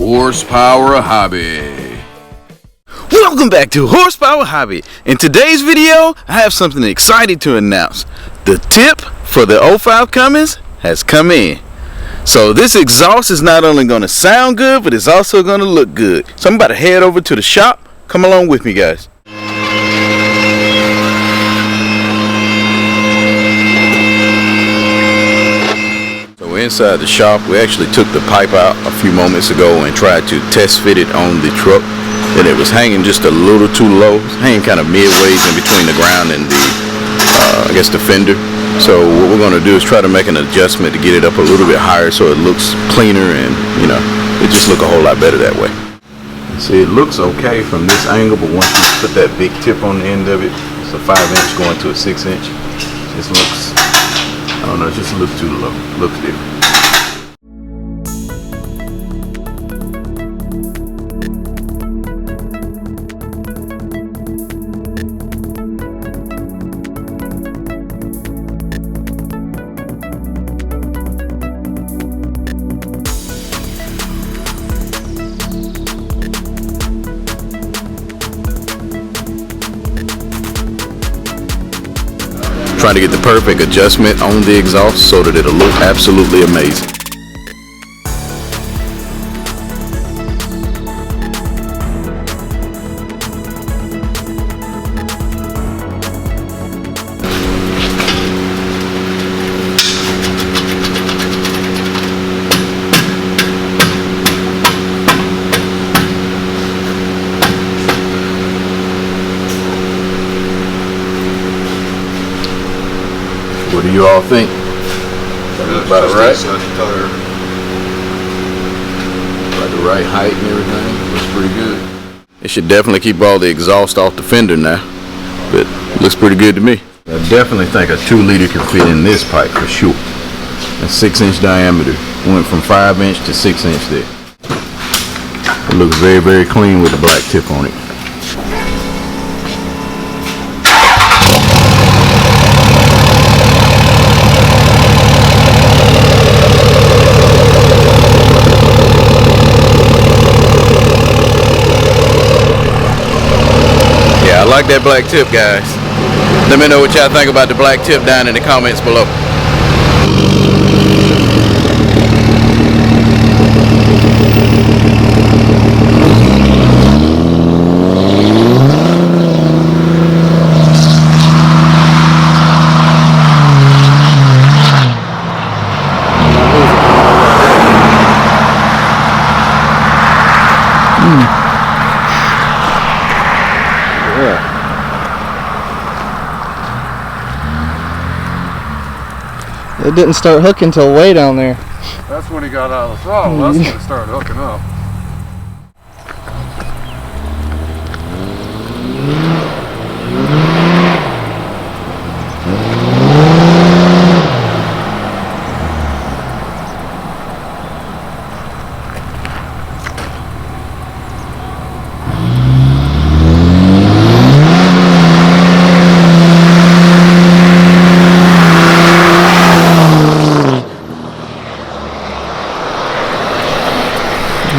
Horsepower Hobby. Welcome back to Horsepower Hobby. In today's video, I have something exciting to announce. The tip for the 05 Cummins has come in. So this exhaust is not only going to sound good, but it's also going to look good. So I'm about to head over to the shop. Come along with me, guys. So inside the shop, we actually took the pipe out a few moments ago and tried to test fit it on the truck. And it was hanging just a little too low. It's hanging kind of midways in between the ground and the, I guess the fender. So what we're going to do is try to make an adjustment to get it up a little bit higher so it looks cleaner and, you know, it just look a whole lot better that way. See, it looks okay from this angle, but once you put that big tip on the end of it, it's a 5-inch going to a 6-inch. Just looks, I don't know, it just looks too low. Looks different. Trying to get the perfect adjustment on the exhaust so that it'll look absolutely amazing. What do you all think? About right? About the right height and everything. Looks pretty good. It should definitely keep all the exhaust off the fender now, but it looks pretty good to me. I definitely think a 2-liter can fit in this pipe for sure. A 6-inch diameter. Went from 5-inch to 6-inch there. It looks very, very clean with the black tip on it. I like that black tip, guys. Let me know what y'all think about the black tip down in the comments below. It didn't start hooking till way down there. That's when he got out of the throttle. That's when it started hooking up.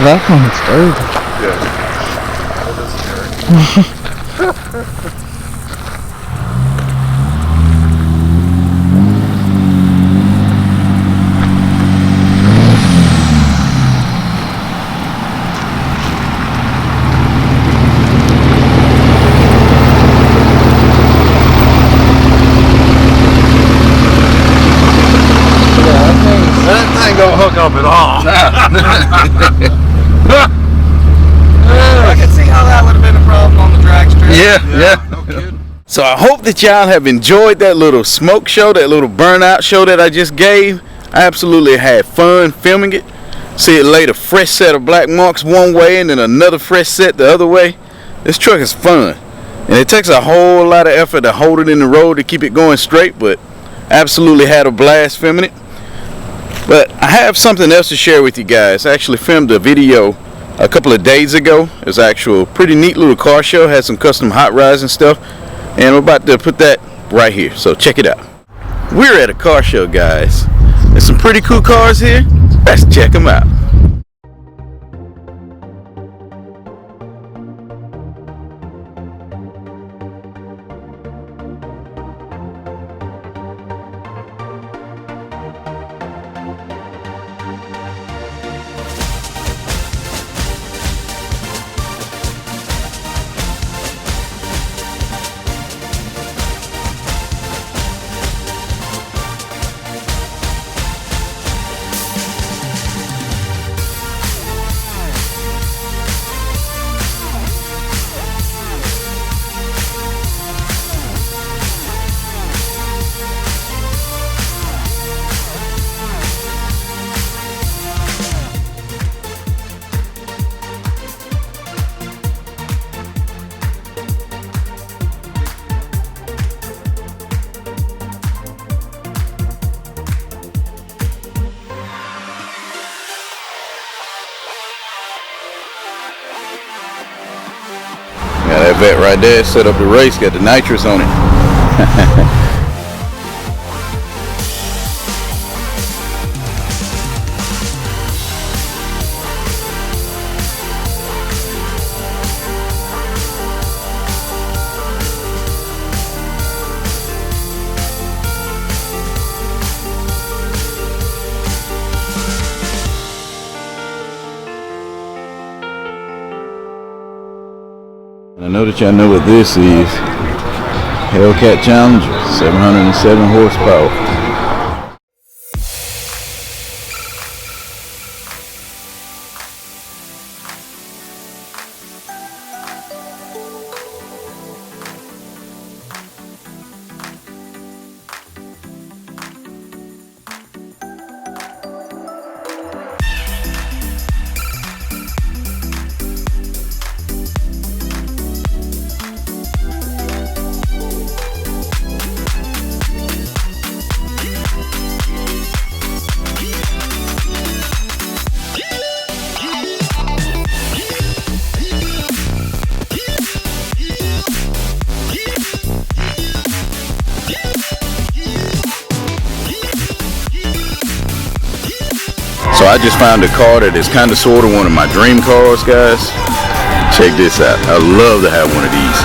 That one's dirty. Yeah. That is dirty. That thing don't hook up at all. I can see how that would have been a problem on the drag strip. Yeah. No kidding. So I hope that y'all have enjoyed that little smoke show, that little burnout show that I just gave. I absolutely had fun filming it. See, it laid a fresh set of black marks one way and then another fresh set the other way. This truck is fun. And it takes a whole lot of effort to hold it in the road to keep it going straight, but absolutely had a blast filming it. But I have something else to share with you guys. I actually filmed a video a couple of days ago. It was actual pretty neat little car show. Had some custom hot rods and stuff. And we're about to put that right here. So check it out. We're at a car show, guys. There's some pretty cool cars here. Let's check them out. That vet right there set up the race, got the nitrous on it. I know that y'all know what this is. Hellcat Challenger, 707 horsepower. So I just found a car that is kind of sort of one of my dream cars, guys. Check this out. I'd love to have one of these.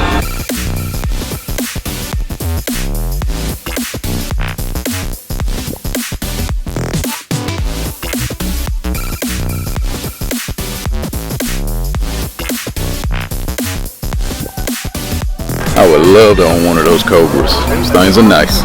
I would love to own one of those Cobras. Those things are nice.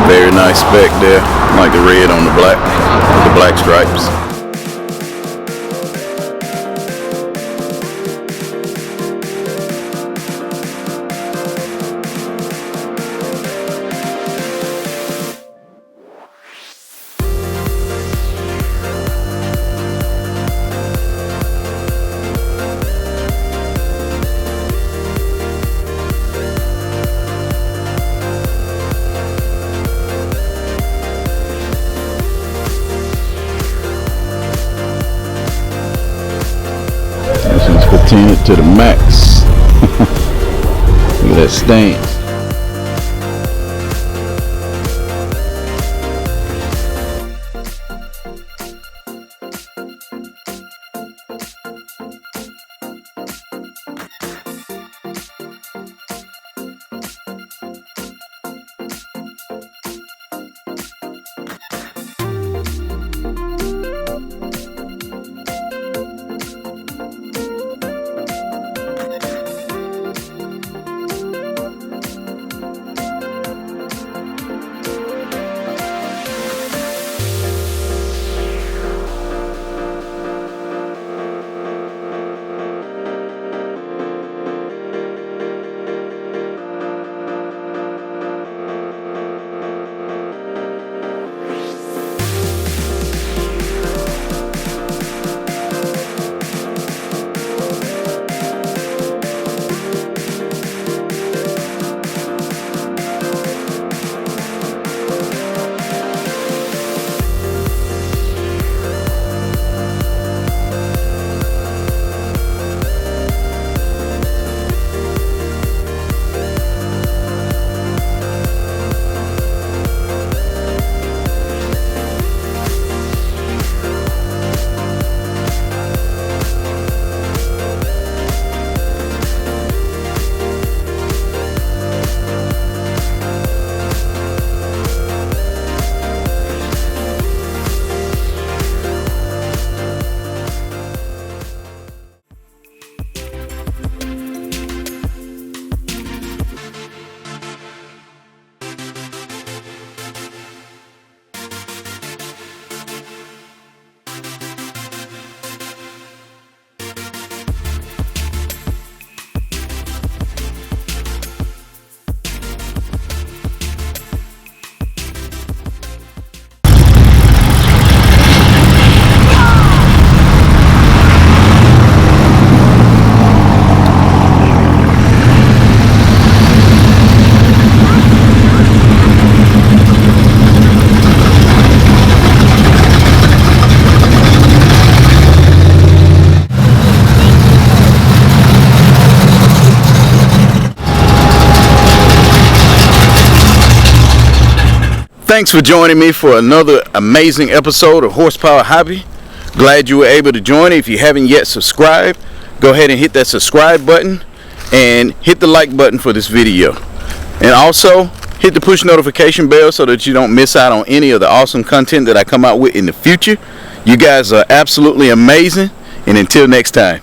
Very nice spec there. I like the red on the black, with the black stripes. Patinted to the max. Look at that stance. Thanks for joining me for another amazing episode of Horsepower Hobby. Glad you were able to join. If you haven't yet subscribed, go ahead and hit that subscribe button and hit the like button for this video. And also hit the push notification bell so that you don't miss out on any of the awesome content that I come out with in the future. You guys are absolutely amazing, and until next time.